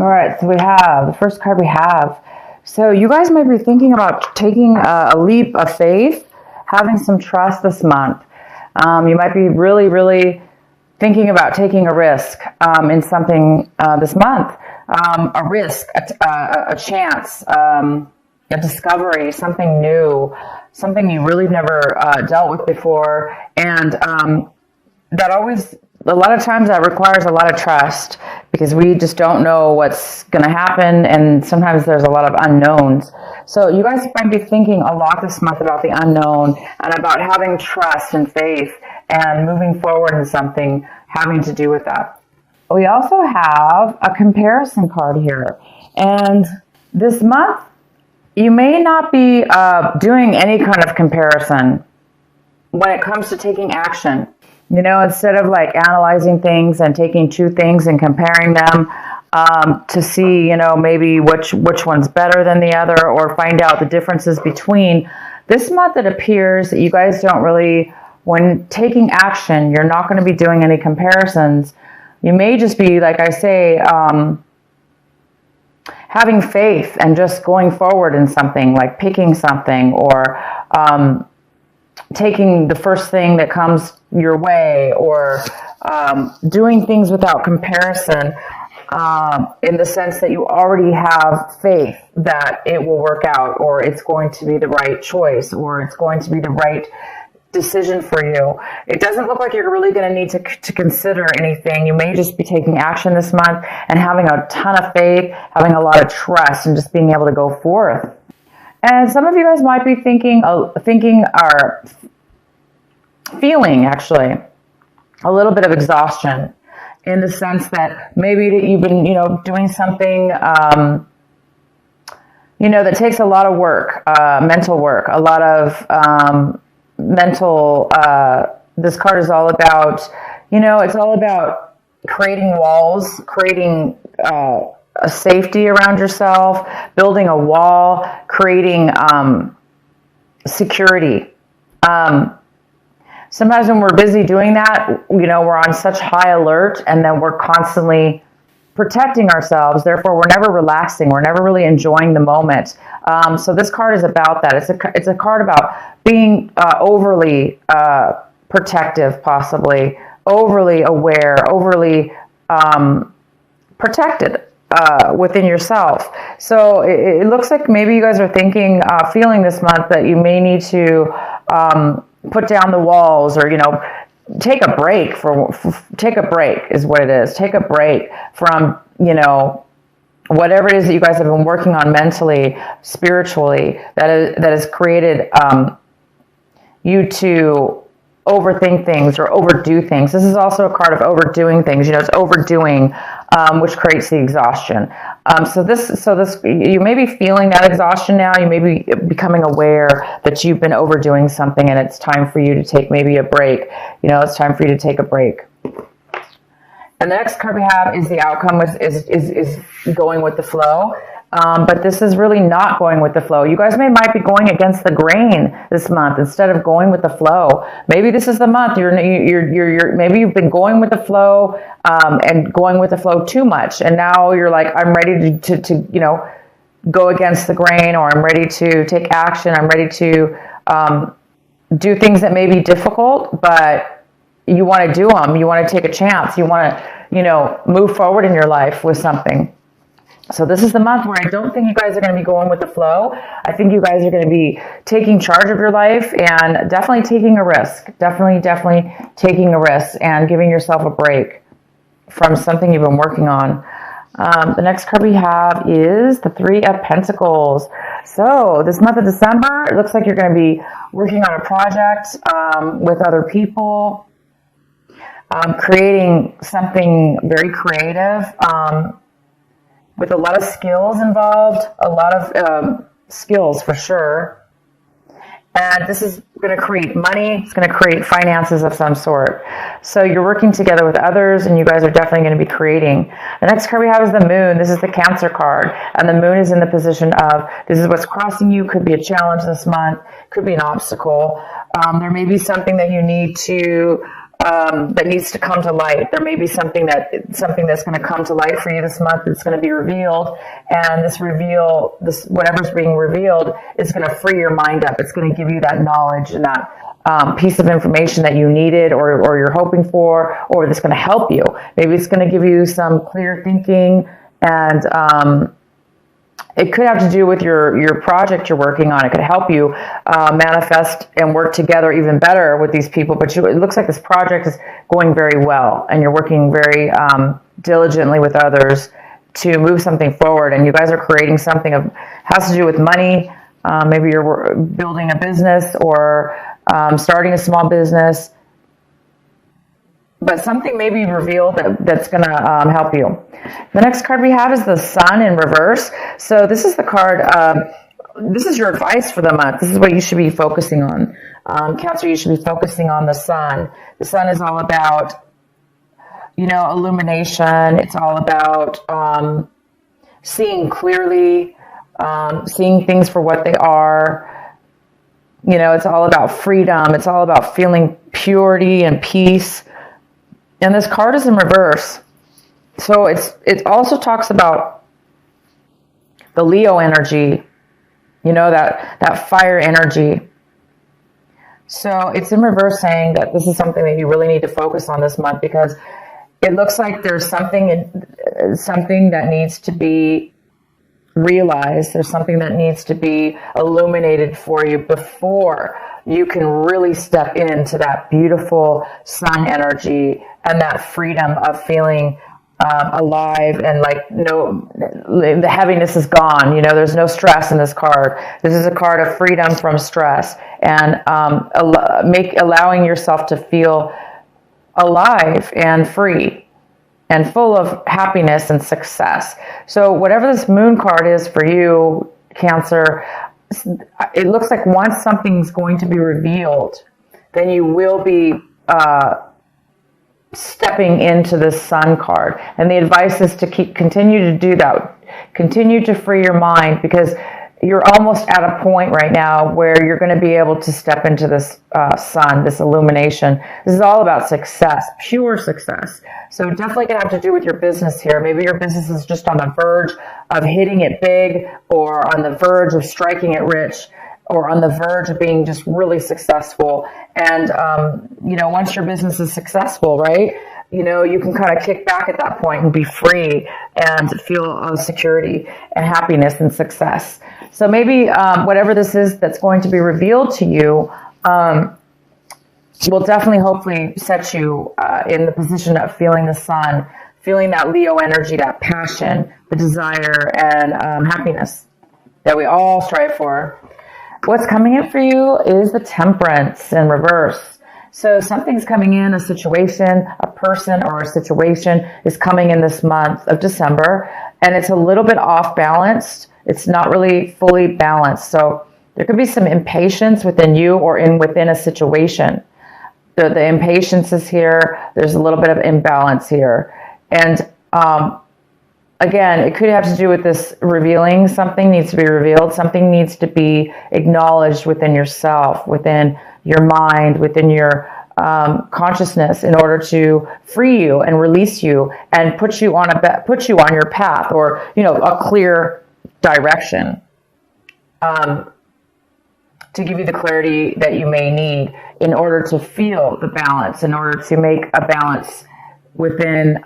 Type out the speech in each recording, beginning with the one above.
All right, so we have the first card we have. So you guys might be thinking about taking a leap of faith, having some trust this month. You might be really, really thinking about taking a risk in something this month. A risk, a chance, a discovery, something new, something you really never dealt with before. And that always, a lot of times that requires a lot of trust because we just don't know what's going to happen. And sometimes there's a lot of unknowns. So you guys might be thinking a lot this month about the unknown and about having trust and faith and moving forward in something having to do with that. We also have a comparison card here. And this month, you may not be doing any kind of comparison when it comes to taking action. You know, instead of like analyzing things and taking two things and comparing them to see, you know, maybe which one's better than the other or find out the differences between. This month it appears that you guys don't really, when taking action, you're not going to be doing any comparisons. You may just be, like I say, having faith and just going forward in something, like picking something or taking the first thing that comes your way or doing things without comparison in the sense that you already have faith that it will work out or it's going to be the right choice or it's going to be the right decision for you. It doesn't look like you're really going to need to consider anything. You may just be taking action this month and having a ton of faith, having a lot of trust, and just being able to go forth. And some of you guys might be feeling actually a little bit of exhaustion in the sense that maybe that you've been, you know, doing something, you know, that takes a lot of work, mental work, a lot of mental, this card is all about, you know, it's all about creating walls, creating a safety around yourself, building a wall, creating security. Sometimes when we're busy doing that, you know, we're on such high alert and then we're constantly protecting ourselves. Therefore, we're never relaxing. We're never really enjoying the moment. So this card is about that. It's a card about being overly protective, possibly overly aware, overly protected within yourself. So it looks like maybe you guys are thinking, feeling this month that you may need to put down the walls or, you know, take a break take a break is what it is. Take a break from, you know, whatever it is that you guys have been working on mentally, spiritually, that has created you to overthink things or overdo things. This is also a card of overdoing things. You know, it's overdoing, which creates the exhaustion. So this, you may be feeling that exhaustion now. You may be becoming aware that you've been overdoing something, and it's time for you to take maybe a break. You know, it's time for you to take a break. And the next card we have is the outcome is going with the flow. But this is really not going with the flow. You guys might be going against the grain this month instead of going with the flow. Maybe this is the month you're maybe you've been going with the flow and going with the flow too much, and now you're like, I'm ready to you know, go against the grain, or I'm ready to take action. I'm ready to do things that may be difficult, but you want to do them. You want to take a chance. You want to, you know, move forward in your life with something. So this is the month where I don't think you guys are going to be going with the flow. I think you guys are going to be taking charge of your life and definitely taking a risk. Definitely taking a risk and giving yourself a break from something you've been working on. The next card we have is the Three of Pentacles. So this month of December, it looks like you're going to be working on a project with other people, creating something very creative, with a lot of skills involved, a lot of skills for sure. And this is going to create money. It's going to create finances of some sort. So you're working together with others, and you guys are definitely going to be creating. The next card we have is the Moon. This is the Cancer card. And the Moon is in the position of, this is what's crossing you. Could be a challenge this month. Could be an obstacle. There may be something that you need to that needs to come to light. There may be something that's going to come to light for you this month that's going to be revealed, and this whatever's being revealed is going to free your mind up. It's going to give you that knowledge and that piece of information that you needed or you're hoping for, or that's going to help you. Maybe it's going to give you some clear thinking, and it could have to do with your project you're working on. It could help you manifest and work together even better with these people. But it looks like this project is going very well, and you're working very diligently with others to move something forward. And you guys are creating something that has to do with money. Maybe you're building a business or starting a small business. But something may be revealed that's going to help you. The next card we have is the Sun in reverse. So this is the card, this is your advice for the month. This is what you should be focusing on. Cancer, you should be focusing on the Sun. The Sun is all about, illumination. It's all about seeing clearly, seeing things for what they are. It's all about freedom. It's all about feeling purity and peace. And this card is in reverse. So it also talks about the Leo energy, that fire energy. So it's in reverse, saying that this is something that you really need to focus on this month, because it looks like there's something that needs to be realized. There's something that needs to be illuminated for you before you can really step into that beautiful Sun energy and that freedom of feeling alive, and the heaviness is gone. There's no stress in this card. This is a card of freedom from stress, and allowing yourself to feel alive and free and full of happiness and success. So whatever this Moon card is for you, Cancer, it looks like once something's going to be revealed, then you will be stepping into the Sun card. And the advice is to continue to do that. Continue to free your mind, because you're almost at a point right now where you're going to be able to step into this Sun, this illumination. This is all about success, pure success. So definitely going to have to do with your business here. Maybe your business is just on the verge of hitting it big, or on the verge of striking it rich, or on the verge of being just really successful. And, once your business is successful, right, you can kind of kick back at that point and be free and feel security and happiness and success. So maybe whatever this is that's going to be revealed to you will definitely, hopefully, set you in the position of feeling the Sun, feeling that Leo energy, that passion, the desire, and happiness that we all strive for. What's coming in for you is the Temperance in reverse. So something's coming in, a situation, a person, or a situation is coming in this month of December, and it's a little bit off balanced. It's not really fully balanced. So there could be some impatience within you or within a situation. The impatience is here. There's a little bit of imbalance here. And again, it could have to do with this revealing. Something needs to be revealed. Something needs to be acknowledged within yourself, within your mind, within your consciousness, in order to free you and release you and put you on your path, or a clear direction, to give you the clarity that you may need in order to feel the balance, in order to make a balance within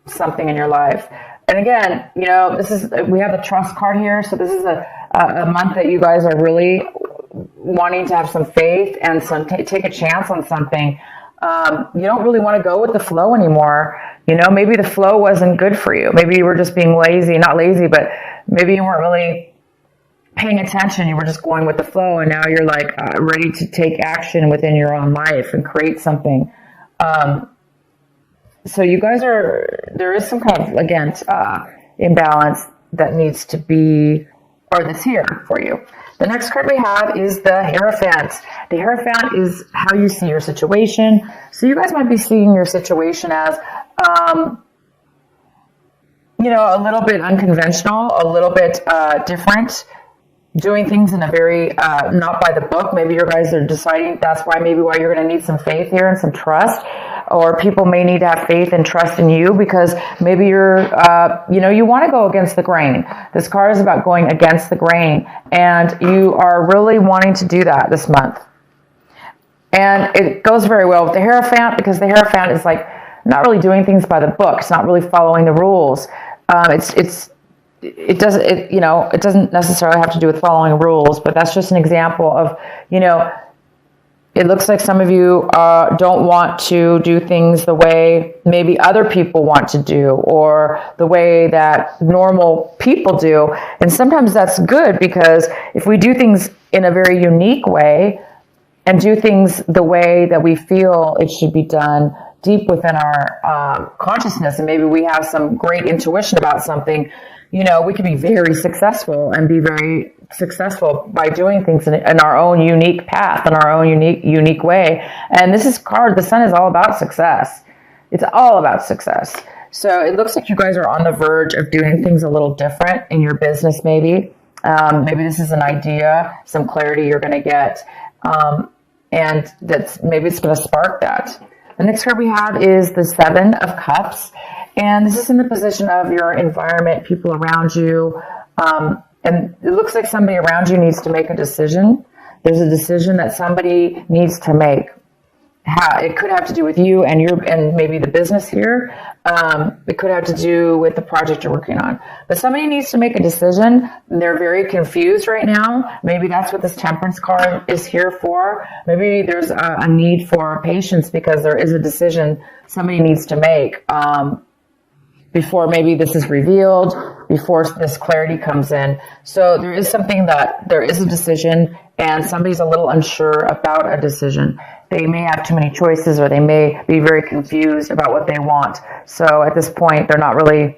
something in your life. And again, we have the Trust card here. So this is a month that you guys are really wanting to have some faith and take a chance on something. You don't really want to go with the flow anymore. Maybe the flow wasn't good for you. Maybe you were just being lazy, not lazy, but maybe you weren't really paying attention. You were just going with the flow, and now you're ready to take action within your own life and create something. So you guys there is some kind of, again, imbalance that needs to be, or that's here for you. The next card we have is the Hierophant. The Hierophant is how you see your situation. So you guys might be seeing your situation as, a little bit unconventional, a little bit different. doing things in a very not by the book. Maybe you guys are deciding that's why you're going to need some faith here and some trust, or people may need to have faith and trust in you because maybe you're you want to go against the grain. This card is about going against the grain, and you are really wanting to do that this month. And it goes very well with the Hierophant because the Hierophant is like not really doing things by the book. It's not really following the rules. It doesn't necessarily have to do with following rules, but that's just an example of, it looks like some of you don't want to do things the way maybe other people want to do or the way that normal people do. And sometimes that's good because if we do things in a very unique way and do things the way that we feel it should be done deep within our consciousness, and maybe we have some great intuition about something, we can be very successful and be very successful by doing things in our own unique path, in our own unique way. And this is the sun is all about success. It's all about success. So it looks like you guys are on the verge of doing things a little different in your business, maybe. Maybe this is an idea, some clarity you're going to get. And maybe it's going to spark that. The next card we have is the Seven of Cups. And this is in the position of your environment, people around you. And it looks like somebody around you needs to make a decision. There's a decision that somebody needs to make. It could have to do with you and maybe the business here. It could have to do with the project you're working on. But somebody needs to make a decision. They're very confused right now. Maybe that's what this Temperance card is here for. Maybe there's a need for patience because there is a decision somebody needs to make before maybe this is revealed, before this clarity comes in. So there is there is a decision and somebody's a little unsure about a decision. They may have too many choices or they may be very confused about what they want. So at this point, they're not really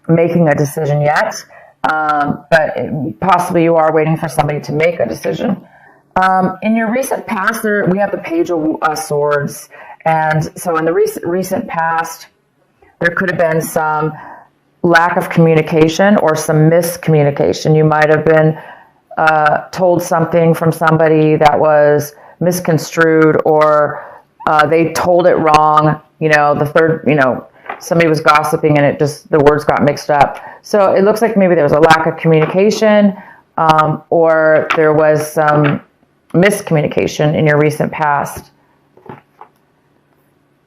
making a decision yet. But possibly you are waiting for somebody to make a decision. In your recent past, we have the Page of Swords. And so in the recent past, there could have been some lack of communication or some miscommunication. You might have been told something from somebody that was misconstrued, or they told it wrong. Somebody was gossiping and the words got mixed up. So it looks like maybe there was a lack of communication, or there was some miscommunication in your recent past.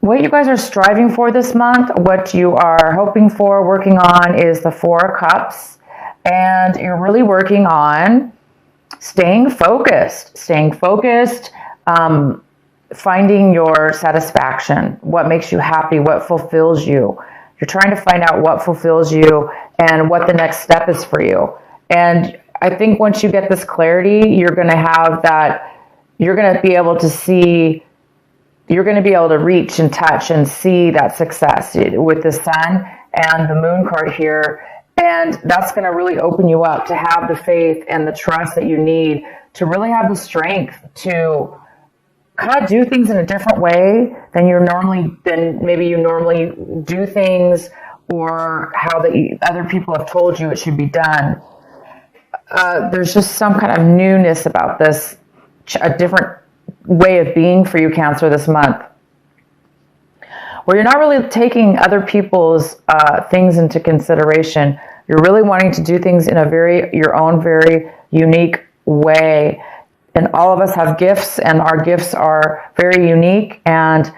What you guys are striving for this month, what you are hoping for, working on, is the Four of Cups. And you're really working on staying focused, finding your satisfaction, what makes you happy, what fulfills you. You're trying to find out what fulfills you and what the next step is for you. And I think once you get this clarity, you're going to be able to reach and touch and see that success with the Sun and the Moon card here. And that's going to really open you up to have the faith and the trust that you need to really have the strength to kind of do things in a different way than maybe you normally do things, or how the other people have told you it should be done. There's just some kind of newness about this, a different way of being for you, Cancer, this month, where you're not really taking other people's things into consideration. You're really wanting to do things in your own very unique way. And all of us have gifts, and our gifts are very unique. And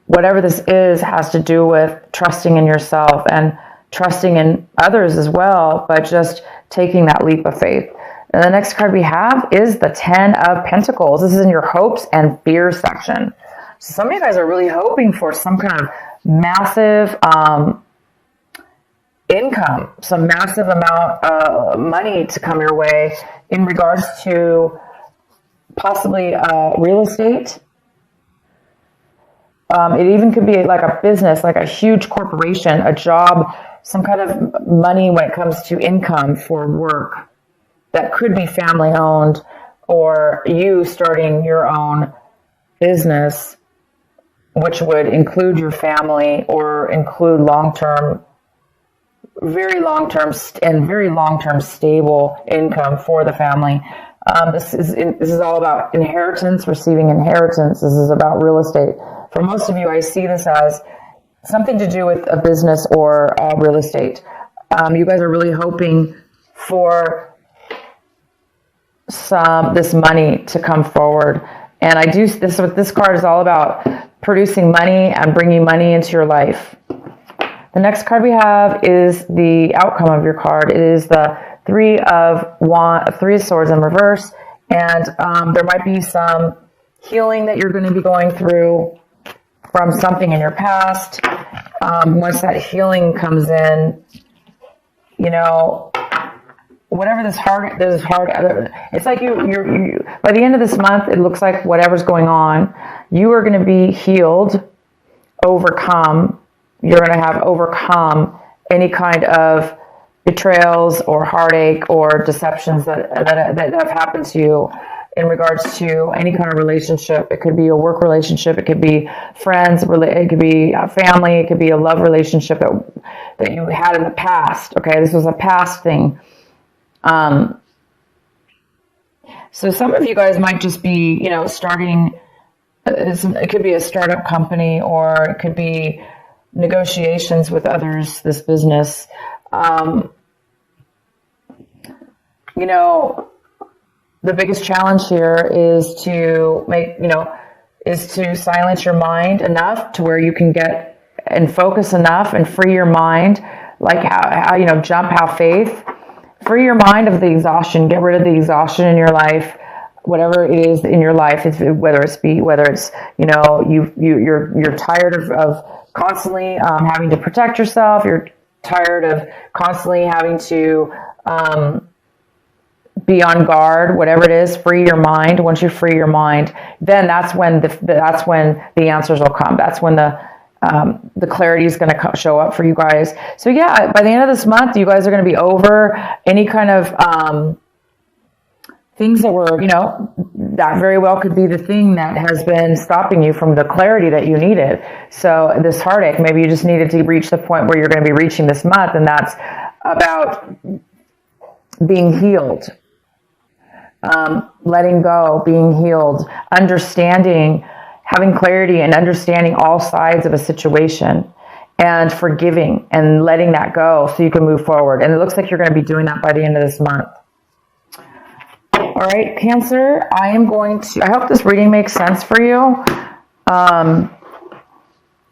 whatever this is has to do with trusting in yourself and trusting in others as well, but just taking that leap of faith. And the next card we have is the Ten of Pentacles. This is in your hopes and fears section. So some of you guys are really hoping for some kind of massive income, some massive amount of money to come your way in regards to possibly real estate. It even could be like a business, like a huge corporation, a job, some kind of money when it comes to income for work that could be family owned, or you starting your own business, which would include your family or include long-term very long-term and very long-term stable income for the family. This is all about inheritance, receiving inheritance. This is about real estate. For most of you, I see this as something to do with a business or real estate. You guys are really hoping for this money to come forward. And what this card is all about, producing money and bringing money into your life. The next card we have is the outcome of your card. It is the Three of Swords in reverse. And there might be some healing that you're going to be going through from something in your past. Once that healing comes in, whatever this hard, it's like you by the end of this month, it looks like whatever's going on, you are going to be healed, overcome. You're going to have overcome any kind of betrayals or heartache or deceptions that have happened to you in regards to any kind of relationship. It could be a work relationship. It could be friends. It could be a family. It could be a love relationship that you had in the past. Okay, this was a past thing. So some of you guys might just be, starting. It could be a startup company, or it could be negotiations with others. This business. The biggest challenge here is to silence your mind enough to where you can get and focus enough and free your mind, like how have faith, free your mind of the exhaustion, get rid of the exhaustion in your life, whatever it is in your life, whether it's you're tired of constantly having to protect yourself, you're tired of constantly having to be on guard, whatever it is, free your mind. Once you free your mind, then that's when the answers will come. That's when the clarity is going to show up for you guys. So yeah, by the end of this month, you guys are going to be over any kind of things that were, that very well could be the thing that has been stopping you from the clarity that you needed. So this heartache, maybe you just needed to reach the point where you're going to be reaching this month, and that's about being healed. Letting go, being healed, understanding, having clarity and understanding all sides of a situation, and forgiving and letting that go so you can move forward. And it looks like you're going to be doing that by the end of this month. All right, Cancer, I hope this reading makes sense for you. I'm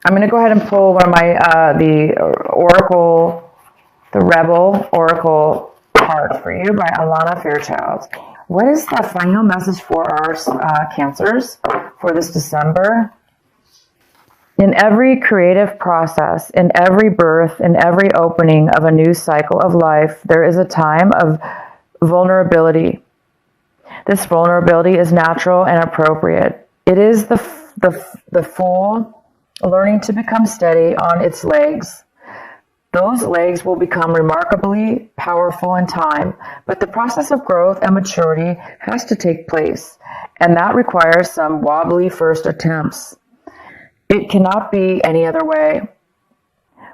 going to go ahead and pull one of my, the Rebel Oracle card for you by Alana Fairchild. What is the final message for our Cancers for this December? In every creative process, in every birth, in every opening of a new cycle of life, there is a time of vulnerability. This vulnerability is natural and appropriate. It is the foal learning to become steady on its legs. Those legs will become remarkably powerful in time, but the process of growth and maturity has to take place, and that requires some wobbly first attempts. It cannot be any other way.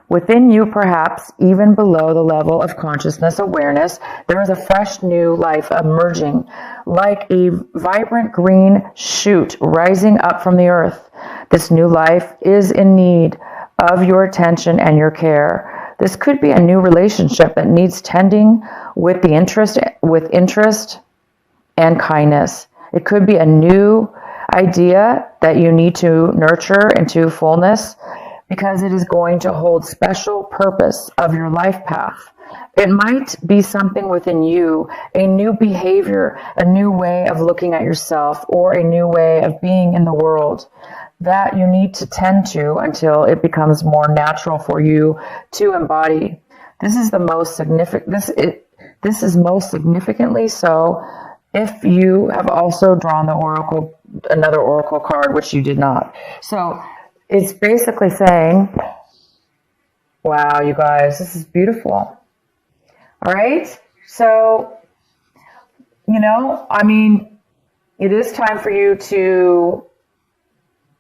Within you, perhaps even below the level of consciousness awareness, there is a fresh new life emerging, like a vibrant green shoot rising up from the earth. This new life is in need of your attention and your care. This could be a new relationship that needs tending with interest and kindness. It could be a new idea that you need to nurture into fullness, because it is going to hold special purpose of your life path. It might be something within you, a new behavior, a new way of looking at yourself, or a new way of being in the world that you need to tend to until it becomes more natural for you to embody. This is the most significant. This is most significantly so if you have also drawn another oracle card, which you did not. So it's basically saying, wow, you guys, this is beautiful. All right. So, it is time for you to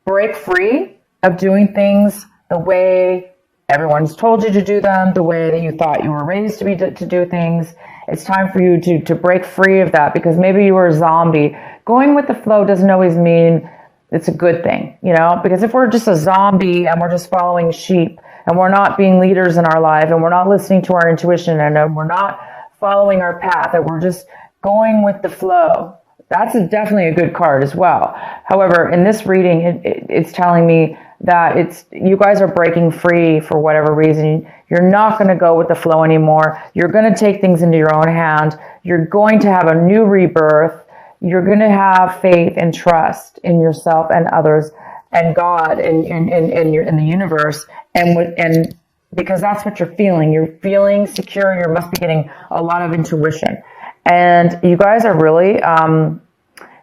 break free of doing things the way Everyone's told you to do them the way that you thought you were raised to do things. It's time for you to break free of that, because maybe you were a zombie. Going with the flow doesn't always mean it's a good thing, because if we're just a zombie and we're just following sheep and we're not being leaders in our life and we're not listening to our intuition and we're not following our path and we're just going with the flow, that's definitely a good card as well. However, in this reading, it's telling me that you guys are breaking free for whatever reason. You're not going to go with the flow anymore. You're going to take things into your own hand. You're going to have a new rebirth. You're going to have faith and trust in yourself and others and God and in the universe. And because that's what you're feeling. You're feeling secure. You must be getting a lot of intuition. And you guys are really,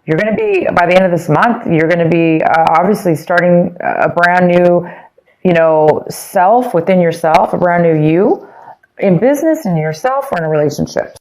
you're going to be, by the end of this month, you're going to be obviously starting a brand new, self within yourself, a brand new you in business, in yourself, or in a relationship.